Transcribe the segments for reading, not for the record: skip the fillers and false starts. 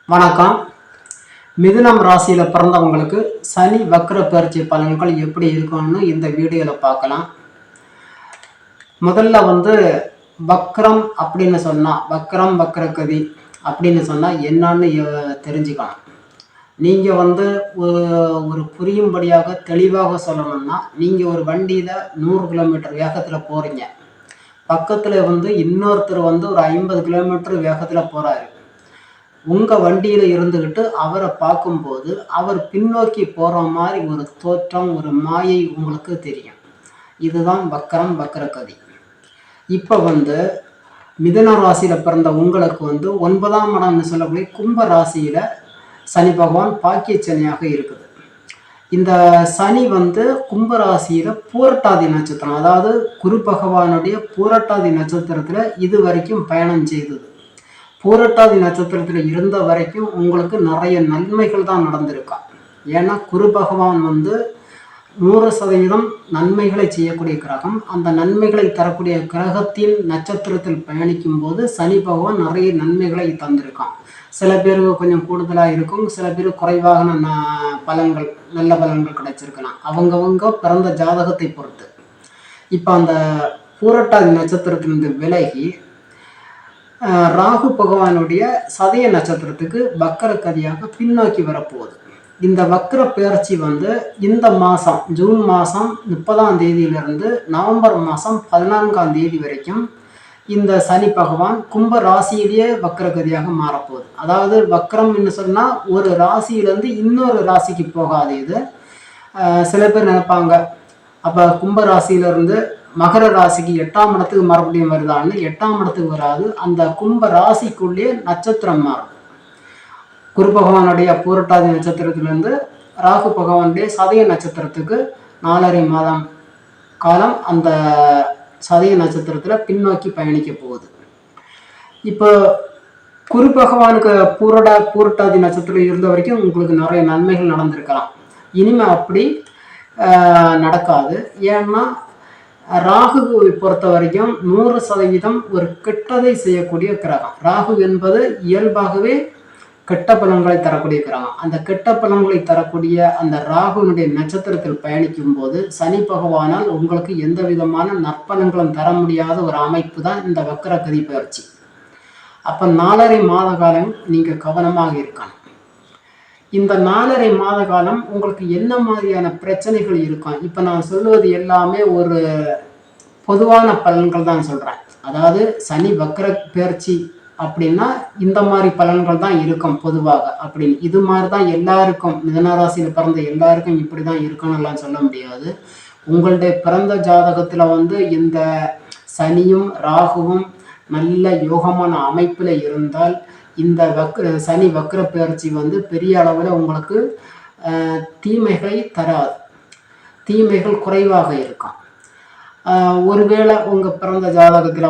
வணக்கம். மிதுனம் ராசியில் பிறந்தவங்களுக்கு சனி வக்ர பயிற்சி பலன்கள் எப்படி இருக்கும்னு இந்த வீடியோவில் பார்க்கலாம். முதல்ல வக்ரம் அப்படின்னு சொன்னால் வக்ரகதி அப்படின்னு சொன்னால் என்னன்னு தெரிஞ்சுக்கலாம். நீங்கள் ஒரு புரியும்படியாக தெளிவாக சொல்லணும்னா, நீங்கள் ஒரு வண்டியில் 100 கிலோமீட்டர் வேகத்தில் போகிறீங்க. பக்கத்தில் இன்னொருத்தர் ஒரு 50 கிலோமீட்டர் வேகத்தில் போகிறாரு. உங்கள் வண்டியில் இருந்துக்கிட்டு அவரை பார்க்கும்போது அவர் பின்னோக்கி போகிற மாதிரி ஒரு தோற்றம், ஒரு மாயை உங்களுக்கு தெரியும். இதுதான் வக்ரகதி. இப்போ மிதுன ராசியில் பிறந்த உங்களுக்கு 9ஆம் இடம்னு சொல்லக்கூடிய கும்ப ராசியில் சனி பகவான் பாக்கிய சனியாக இருக்குது. இந்த சனி கும்பராசியில் பூரட்டாதி நட்சத்திரம், அதாவது குரு பகவானுடைய பூரட்டாதி நட்சத்திரத்தில் இது வரைக்கும் பயணம் செய்தது. பூரட்டாதி நட்சத்திரத்தில் இருந்த வரைக்கும் உங்களுக்கு நிறைய நன்மைகள் தான் நடந்திருக்கா. ஏன்னா குரு பகவான் 100% நன்மைகளை செய்யக்கூடிய கிரகம். அந்த நன்மைகளை தரக்கூடிய கிரகத்தின் நட்சத்திரத்தில் பயணிக்கும் போது சனி பகவான் நிறைய நன்மைகளை தந்திருக்கான். சில பேருக்கு கொஞ்சம் கூடுதலாக இருக்கும், சில பேருக்கு குறைவாக பலன்கள், நல்ல பலன்கள் கிடைச்சிருக்கலாம். அவங்கவங்க பிறந்த ஜாதகத்தை பொறுத்து. இப்போ அந்த பூரட்டாதி நட்சத்திரத்திலிருந்து விலகி ராகு பகவானுடைய சதய நட்சத்திரத்துக்கு வக்கரகதியாக பின்னோக்கி வரப்போகுது. இந்த வக்கர பெயர்ச்சி இந்த மாதம் ஜூன் மாதம் 30ஆம் தேதியிலிருந்து நவம்பர் மாதம் 14ஆம் தேதி வரைக்கும் இந்த சனி பகவான் கும்ப ராசியிலேயே வக்கரகதியாக மாறப்போகுது. அதாவது வக்கரம்னு சொன்னால் ஒரு ராசியிலேருந்து இன்னொரு ராசிக்கு போகாது. இது சில பேர் நினைப்பாங்க, அப்போ கும்ப ராசியிலிருந்து மகர ராசிக்கு 8ஆம் இடத்துக்கு மறுபடியும் வருதான்னு. 8ஆம் இடத்துக்கு வராது. அந்த கும்ப ராசிக்குள்ளேயே நட்சத்திரம் மாறும். குரு பகவானுடைய பூரட்டாதி நட்சத்திரத்திலிருந்து ராகு பகவானுடைய சதய நட்சத்திரத்துக்கு 4.5 மாதம் காலம் அந்த சதய நட்சத்திரத்தில் பின்னோக்கி பயணிக்க போகுது. இப்போ குரு பகவானுக்கு பூரட்டாதி நட்சத்திரம் இருந்த வரைக்கும் உங்களுக்கு நிறைய நன்மைகள் நடந்திருக்கலாம். இனிமே அப்படி நடக்காது. ஏன்னா ராகுவை பொறுத்த வரைக்கும் 100% ஒரு கெட்டதை செய்யக்கூடிய கிரகம். ராகு என்பது இயல்பாகவே கெட்ட பலன்களை தரக்கூடிய கிரகம். அந்த கெட்ட பலன்களை தரக்கூடிய அந்த ராகுனுடைய நட்சத்திரத்தில் பயணிக்கும் போது சனி பகவானால் உங்களுக்கு எந்த விதமான நற்பலன்களும் தர முடியாத ஒரு அமைப்பு தான் இந்த வக்கரகதி பயிற்சி. அப்போ 4.5 மாத காலம் நீங்கள் கவனமாக இருக்கணும். இந்த 4.5 மாத காலம் உங்களுக்கு என்ன மாதிரியான பிரச்சனைகள் இருக்கும்? இப்போ நான் சொல்லுவது எல்லாமே ஒரு பொதுவான பலன்கள் தான் சொல்கிறேன். அதாவது சனி வக்கர பயிற்சி அப்படின்னா இந்த மாதிரி பலன்கள் தான் இருக்கும் பொதுவாக. அப்படின்னு இது மாதிரி தான் எல்லாருக்கும், மிதுனராசியில் பிறந்த எல்லாருக்கும் இப்படி தான் இருக்குன்னு சொல்ல முடியாது. உங்களுடைய பிறந்த ஜாதகத்தில் இந்த சனியும் ராகுவும் நல்ல யோகமான அமைப்பில் இருந்தால் இந்த சனி வக்கர பயிற்சி பெரிய அளவில் உங்களுக்கு தீமைகளை தராது. தீமைகள் குறைவாக இருக்கும். ஒருவேளை உங்கள் பிறந்த ஜாதகத்தில்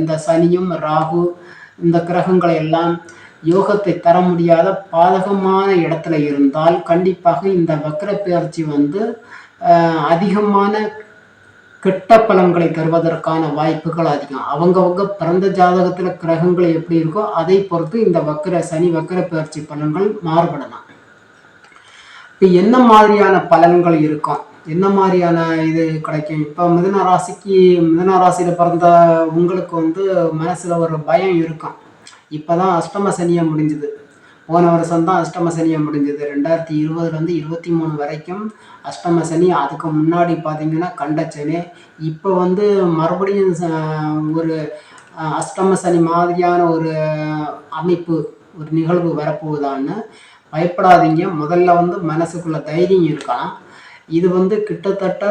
இந்த சனியும் ராகு இந்த கிரகங்களை எல்லாம் யோகத்தை தர முடியாத பாதகமான இடத்துல இருந்தால் கண்டிப்பாக இந்த வக்கர பயிற்சி அதிகமான கெட்ட பலன்களை தருவதற்கான வாய்ப்புகள் அதிகம். அவங்கவுங்க பிறந்த ஜாதகத்தில் கிரகங்கள் எப்படி இருக்கோ அதை பொறுத்து இந்த சனி வக்கர பயிற்சி பலன்கள் மாறுபடலாம். இப்போ என்ன மாதிரியான பலன்கள் இருக்கும், என்ன மாதிரியான இது கிடைக்கும்? இப்போ மிதுன ராசியில் பிறந்த உங்களுக்கு மனசில் ஒரு பயம் இருக்கும். இப்போ தான் அஷ்டம சனியை முடிஞ்சுது. போன வருஷம் தான் அஷ்டம சனியை முடிஞ்சது. 2020 23 வரைக்கும் அஷ்டம சனி. அதுக்கு முன்னாடி பார்த்தீங்கன்னா கண்டச்சனி. இப்போ மறுபடியும் ஒரு அஷ்டம சனி மாதிரியான ஒரு அமைப்பு, ஒரு நிகழ்வு வரப்போகுதான்னு பயப்படாதீங்க. முதல்ல மனசுக்குள்ள தைரியம் இருக்கலாம். இது கிட்டத்தட்ட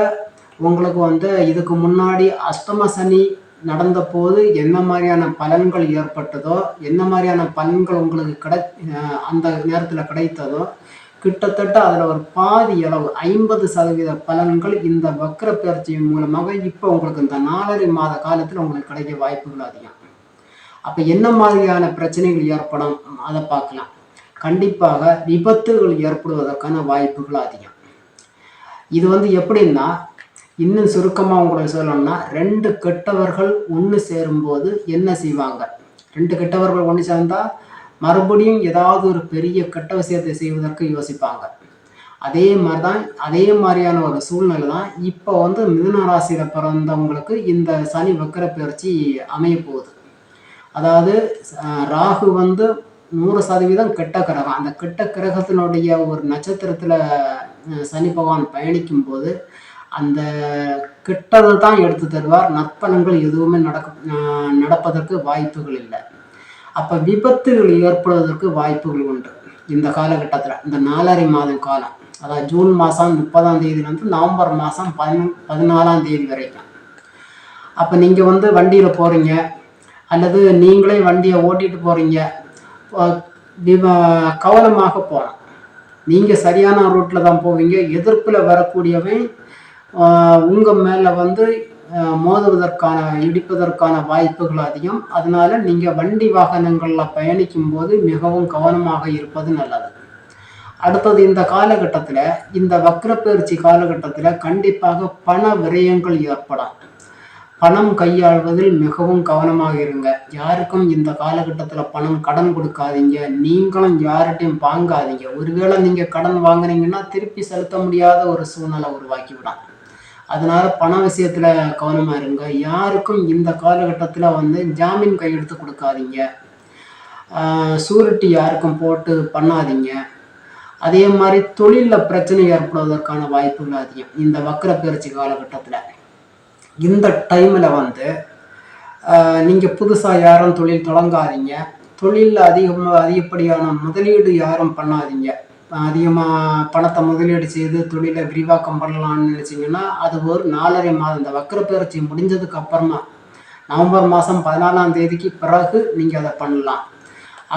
உங்களுக்கு இதுக்கு முன்னாடி அஷ்டம சனி நடந்த போது என்ன மாதிரியான பலன்கள் ஏற்பட்டதோ, என்ன மாதிரியான பலன்கள் உங்களுக்கு அந்த நேரத்தில் கிடைத்ததோ, கிட்டத்தட்ட அதில் ஒரு பாதி அளவு 50% பலன்கள் இந்த வக்கர பயிற்சியின் மூலமாக இப்போ உங்களுக்கு இந்த 4.5 மாத காலத்தில் உங்களுக்கு கிடைக்க வாய்ப்புகள் அதிகம். அப்போ என்ன மாதிரியான பிரச்சனைகள் ஏற்படும் அதை பார்க்கலாம். கண்டிப்பாக விபத்துகள் ஏற்படுவதற்கான வாய்ப்புகள் அதிகம். இது எப்படின்னா, இன்னும் சுருக்கமாக உங்களுக்கு சொல்லணும்னா, 2 கெட்டவர்கள் ஒன்று சேரும்போது என்ன செய்வாங்க? 2 கெட்டவர்கள் ஒன்று சேர்ந்தால் மறுபடியும் ஏதாவது ஒரு பெரிய கெட்ட விஷயத்தை செய்வதற்கு யோசிப்பாங்க. அதே மாதிரியான ஒரு சூழ்நிலை தான் இப்போ வந்து மிதுன ராசியில பிறந்தவங்களுக்கு இந்த சனி வக்கர பயிற்சி அமைய போகுது. அதாவது ராகு வந்து 100% கெட்ட கிரகம். அந்த கெட்ட கிரகத்தினுடைய ஒரு நட்சத்திரத்துல சனி பகவான் பயணிக்கும் போது அந்த கெட்டதை தான் எடுத்து தருவார். நற்பலன்கள் எதுவுமே நடப்பதற்கு வாய்ப்புகள் இல்லை. அப்ப விபத்துகள் ஏற்படுவதற்கு வாய்ப்புகள் உண்டு இந்த காலகட்டத்துல. இந்த 4.5 மாதம் காலம், அதாவது ஜூன் மாதம் 30ஆம் தேதியிலிருந்து நவம்பர் மாதம் 14ஆம் தேதி வரைக்கும். அப்போ நீங்கள் வந்து வண்டியில் போகிறீங்க அல்லது நீங்களே வண்டியை ஓட்டிட்டு போகிறீங்க, கவனமாக போகலாம். நீங்கள் சரியான ரூட்டில் தான் போவீங்க. எதிர்ப்பில் வரக்கூடியவன் உங்கள் மேலே வந்து மோதுவதற்கான இடிப்பதற்கான வாய்ப்புகள் அதிகம். அதனால நீங்கள் வண்டி வாகனங்களில் பயணிக்கும் போது மிகவும் கவனமாக இருப்பது நல்லது. அடுத்தது, இந்த காலகட்டத்தில், இந்த வக்ரப்பெயர்ச்சி காலகட்டத்தில் கண்டிப்பாக பண விரயங்கள் ஏற்படும். பணம் கையாள்வதில் மிகவும் கவனமாக இருங்க. யாருக்கும் இந்த காலகட்டத்தில் பணம் கடன் கொடுக்காதீங்க. நீங்களும் யார்கிட்டையும் வாங்காதீங்க. ஒருவேளை நீங்கள் கடன் வாங்குனீங்கன்னா திருப்பி செலுத்த முடியாத ஒரு சூழ்நிலை உருவாக்கிவிடும். அதனால பண விஷயத்துல கவனமா இருங்க. யாருக்கும் இந்த காலகட்டத்தில் வந்து ஜாமீன் கையெழுத்து கொடுக்காதீங்க. சூரிட்டி யாருக்கும் போட்டு பண்ணாதீங்க. அதே மாதிரி தொழிலில் பிரச்சனை ஏற்படுவதற்கான வாய்ப்புகள் அதிகம் இந்த வக்கர பயிற்சி காலகட்டத்தில். இந்த டைமில் வந்து நீங்கள் புதுசாக யாரும் தொழில் தொடங்காதீங்க. தொழிலில் அதிகப்படியான முதலீடு யாரும் பண்ணாதீங்க. அதிகமாக பணத்தை முதலீடு செய்து தொழிலை விரிவாக்கம் பண்ணலான்னு நினச்சிங்கன்னா அது ஒரு 4.5 மாதம், இந்த வக்கர பயிற்சி முடிஞ்சதுக்கு அப்புறமா நவம்பர் மாதம் 14ஆம் தேதிக்கு பிறகு நீங்கள் அதை பண்ணலாம்.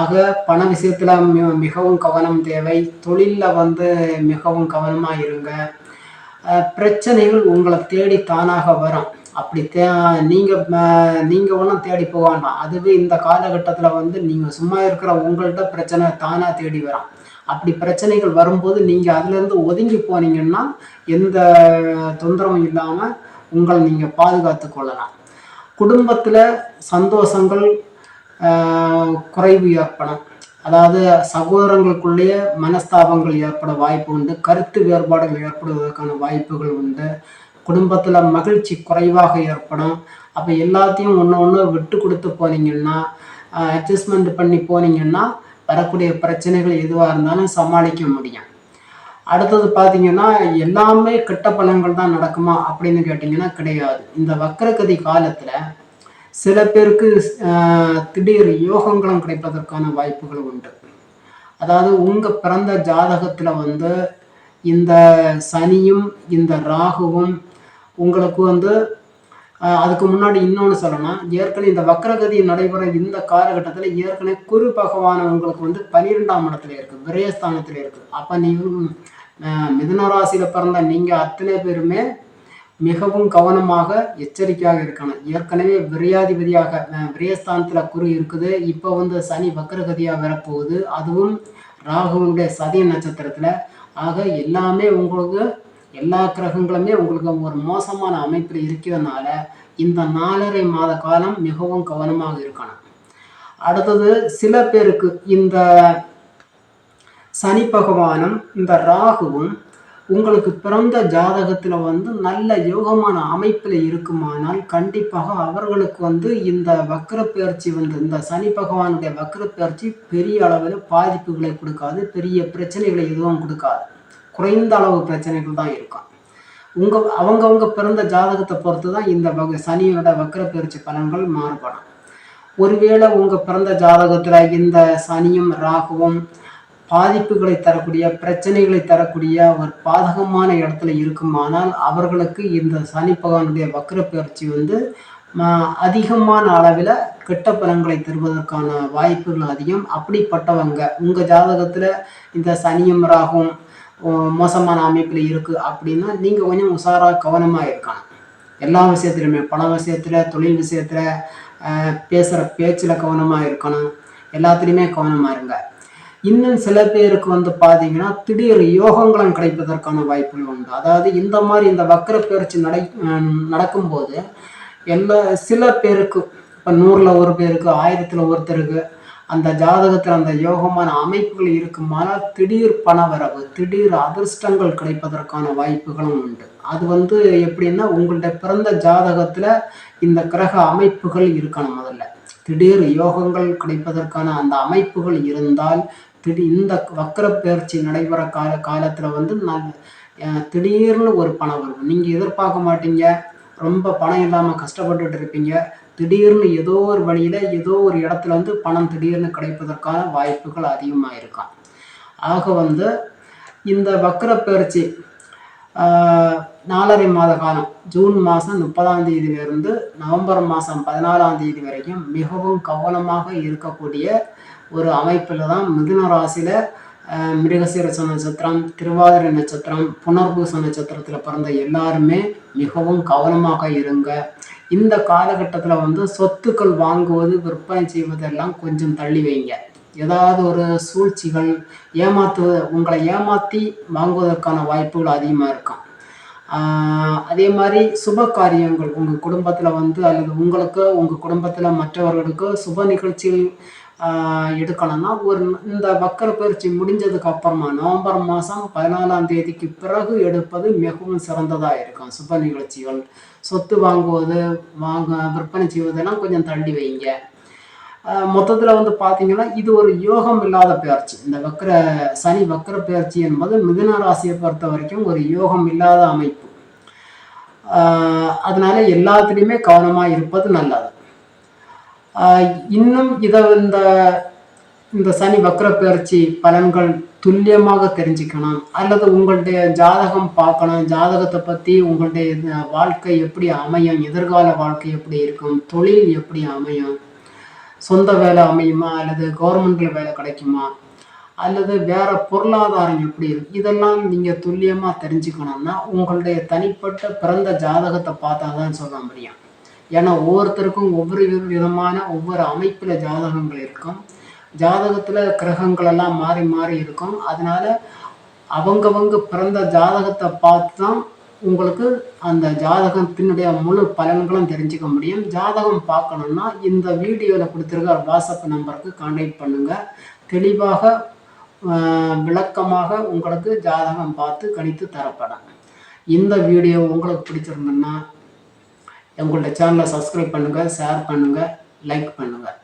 ஆக பண விஷயத்தில் மிகவும் கவனம் தேவை. தொழிலில் வந்து மிகவும் கவனமாக இருங்க. பிரச்சனைகள் உங்களை தேடி தானாக வரும். அப்படி நீங்கள் ஒன்றும் தேடி போக வேண்டாம். அதுவே இந்த காலகட்டத்தில் வந்து நீங்கள் சும்மா இருக்கிற உங்கள்கிட்ட பிரச்சனை தானாக தேடி வரும். அப்படி பிரச்சனைகள் வரும்போது நீங்கள் அதுலேருந்து ஒதுங்கி போனீங்கன்னா எந்த தொந்தரவும் இல்லாமல் உங்களை நீங்கள் பாதுகாத்து கொள்ளலாம். குடும்பத்தில் சந்தோஷங்கள் குறைவு ஏற்படும். அதாவது சகோதரங்களுக்குள்ளேயே மனஸ்தாபங்கள் ஏற்பட வாய்ப்பு உண்டு. கருத்து வேறுபாடுகள் ஏற்படுவதற்கான வாய்ப்புகள் உண்டு. குடும்பத்தில் மகிழ்ச்சி குறைவாக ஏற்படும். அப்போ எல்லாத்தையும் ஒன்று விட்டு கொடுத்து போனீங்கன்னா, அட்ஜஸ்ட்மெண்ட் பண்ணி போனீங்கன்னா வரக்கூடிய பிரச்சனைகள் எதுவாக இருந்தாலும் சமாளிக்க முடியும். அடுத்தது பார்த்தீங்கன்னா, எல்லாமே கெட்ட பலன்கள் தான் நடக்குமா அப்படின்னு கேட்டிங்கன்னா கிடையாது. இந்த வக்ரகதி காலத்தில் சில பேருக்கு திடீர் யோகங்களும் கிடைப்பதற்கான வாய்ப்புகள் உண்டு. அதாவது உங்கள் பிறந்த ஜாதகத்தில் வந்து இந்த சனியும் இந்த ராகுவும் உங்களுக்கு வந்து அதுக்கு முன்னாடி இன்னொன்று சொல்லணும். ஏற்கனவே இந்த வக்ரகதி நடைபெற இந்த காலகட்டத்தில் ஏற்கனவே குரு பகவான் உங்களுக்கு வந்து 12ஆம் இடத்துல இருக்குது, விரயஸ்தானத்தில் இருக்குது. அப்போ நீங்கள் மிதுன ராசியில் பிறந்த நீங்கள் அத்தனை பேருமே மிகவும் கவனமாக எச்சரிக்கையாக இருக்கணும். ஏற்கனவே விரையாதிபதியாக விரயஸ்தானத்தில் குரு இருக்குது. இப்போ வந்து சனி வக்ரகதியாக வரப்போகுது, அதுவும் ராகுவனுடைய சதய நட்சத்திரத்தில். ஆக எல்லாமே உங்களுக்கு, எல்லா கிரகங்களுமே உங்களுக்கு ஒரு மோசமான அமைப்பில் இருக்கிறதுனால இந்த 4.5 மாத காலம் மிகவும் கவனமாக இருக்கணும். அடுத்தது, சில பேருக்கு இந்த சனி பகவானும் இந்த ராகுவும் உங்களுக்கு பிறந்த ஜாதகத்தில் வந்து நல்ல யோகமான அமைப்பில் இருக்குமானால் கண்டிப்பாக அவர்களுக்கு வந்து இந்த வக்ரப்பெயர்ச்சி வந்து இந்த சனி பகவானுடைய வக்ரப்பெயர்ச்சி பெரிய அளவில் பாதிப்புகளை கொடுக்காது, பெரிய பிரச்சனைகளை எதுவும் கொடுக்காது. குறைந்த அளவு பிரச்சனைகள் தான் இருக்கும். அவங்கவுங்க பிறந்த ஜாதகத்தை பொறுத்து தான் இந்த சனியோட வக்ரப்பெயர்ச்சி பலன்கள் மாறுபடும். ஒருவேளை உங்கள் பிறந்த ஜாதகத்தில் இந்த சனியும் ராகுவும் பாதிப்புகளை தரக்கூடிய, பிரச்சனைகளை தரக்கூடிய ஒரு பாதகமான இடத்துல இருக்குமானால் அவர்களுக்கு இந்த சனி பகவானுடைய வக்ரப்பெயர்ச்சி வந்து அதிகமான அளவில் கெட்ட பலன்களை தருவதற்கான வாய்ப்புகள் அதிகம். அப்படிப்பட்டவங்க உங்கள் ஜாதகத்தில் இந்த சனியும் ராகும் மோசமான அமைப்பில் இருக்குது அப்படின்னா நீங்கள் கொஞ்சம் உஷாராக கவனமாக இருக்கணும். எல்லா விஷயத்துலையுமே, பண விஷயத்தில், தொழில் விஷயத்தில், பேசுகிற பேச்சில் கவனமாக இருக்கணும். எல்லாத்துலேயுமே கவனமாக இருங்க. இன்னும் சில பேருக்கு வந்து பார்த்தீங்கன்னா திடீர் யோகங்களும் கிடைப்பதற்கான வாய்ப்புகள் உண்டு. அதாவது இந்த மாதிரி இந்த வக்ரப்பெயர்ச்சி நடக்கும்போது சில பேருக்கு, இப்போ 100ல் ஒரு பேருக்கு, 1000ல் ஒருத்தருக்கு அந்த ஜாதகத்தில் அந்த யோகமான அமைப்புகள் இருக்குமானால் திடீர் பணவரவு, திடீர் அதிர்ஷ்டங்கள் கிடைப்பதற்கான வாய்ப்புகளும் உண்டு. அது வந்து எப்படின்னா, உங்களுடைய பிறந்த ஜாதகத்தில் இந்த கிரக அமைப்புகள் இருக்கணும் முதல்ல. திடீர் யோகங்கள் கிடைப்பதற்கான அந்த அமைப்புகள் இருந்தால், இந்த வக்கர பயிற்சி நடைபெற காலத்தில் வந்து திடீர்னு ஒரு பணம் வரும். நீங்கள் எதிர்பார்க்க மாட்டீங்க, ரொம்ப பணம் இல்லாமல் கஷ்டப்பட்டுட்டு இருப்பீங்க. திடீர்னு ஏதோ ஒரு வழியில் ஏதோ ஒரு இடத்துல வந்து பணம் திடீர்னு கிடைப்பதற்கான வாய்ப்புகள் அதிகமாக இருக்கும். ஆக வந்து இந்த வக்கர பயிற்சி 4.5 மாத காலம், ஜூன் மாதம் 30ஆம் தேதியிலிருந்து நவம்பர் மாதம் 14ஆம் தேதி வரைக்கும் மிகவும் கவனமாக இருக்கக்கூடிய ஒரு அமைப்பில் தான் மிதுன ராசியில் மிருகசீரிஷ நட்சத்திரம், திருவாதிரை நட்சத்திரம், புனர்பூச நட்சத்திரத்தில் பிறந்த எல்லாருமே மிகவும் கவனமாக இருங்க. இந்த காலகட்டத்தில் வந்து சொத்துக்கள் வாங்குவது, விற்பனை செய்வதெல்லாம் கொஞ்சம் தள்ளி வைங்க. ஏதாவது ஒரு சூழ்ச்சிகள், உங்களை ஏமாற்றி வாங்குவதற்கான வாய்ப்புகள் அதிகமாக இருக்கும். அதே மாதிரி சுப காரியங்கள் உங்கள் குடும்பத்தில் வந்து, அல்லது உங்களுக்கு உங்கள் குடும்பத்தில் மற்றவர்களுக்கு சுப நிகழ்ச்சிகள் எடுக்கணும்னா, இந்த வக்கர பயிற்சி முடிஞ்சதுக்கு அப்புறமா நவம்பர் மாதம் 14ஆம் தேதிக்கு பிறகு எடுப்பது மிகவும் சிறந்ததாக இருக்கும். சுப நிகழ்ச்சிகள், சொத்து வாங்குவது, விற்பனை செய்வதெல்லாம் கொஞ்சம் தள்ளி வைங்க. மொத்தத்தில் வந்து பார்த்தீங்கன்னா, இது ஒரு யோகம் இல்லாத பயிற்சி. இந்த சனி வக்கர பயிற்சி என்பது மிதுன ராசியை பொறுத்த வரைக்கும் ஒரு யோகம் இல்லாத அமைப்பு. அதனால எல்லாத்துலேயுமே கவனமாக இருப்பது நல்லது. இன்னும் இந்த சனி வக்கர பயிற்சி பலன்கள் துல்லியமாக தெரிஞ்சுக்கணும், அல்லது உங்களுடைய ஜாதகம் பார்க்கணும், ஜாதகத்தை பற்றி உங்களுடைய வாழ்க்கை எப்படி அமையும், எதிர்கால வாழ்க்கை எப்படி இருக்கும், தொழில் எப்படி அமையும், சொந்த வேலை அமையுமா, அல்லது கவர்மெண்ட்ல வேலை கிடைக்குமா, அல்லது வேற பொருளாதாரம் எப்படி இருக்கும், இதெல்லாம் நீங்கள் துல்லியமாக தெரிஞ்சுக்கணும்னா உங்களுடைய தனிப்பட்ட பிறந்த ஜாதகத்தை பார்த்தா தான் சொல்ல முடியும். ஏன்னா ஒவ்வொருத்தருக்கும் ஒவ்வொரு விதமான ஒவ்வொரு அமைப்பில் ஜாதகங்கள் இருக்கும். ஜாதகத்தில் கிரகங்கள் எல்லாம் மாறி மாறி இருக்கும். அதனால அவங்கவங்க பிறந்த ஜாதகத்தை பார்த்து தான் உங்களுக்கு அந்த ஜாதகத்தினுடைய முழு பலன்களும் தெரிஞ்சுக்க முடியும். ஜாதகம் பார்க்கணுன்னா இந்த வீடியோவில் கொடுத்துருக்க வாட்ஸ்அப் நம்பருக்கு கான்டாக்ட் பண்ணுங்கள். தெளிவாக விளக்கமாக உங்களுக்கு ஜாதகம் பார்த்து கணித்து தரப்படும். இந்த வீடியோ உங்களுக்கு பிடிச்சிருந்ததுன்னா எங்களுடைய சேனலை சப்ஸ்கிரைப் பண்ணுங்கள், ஷேர் பண்ணுங்கள், லைக் பண்ணுங்கள்.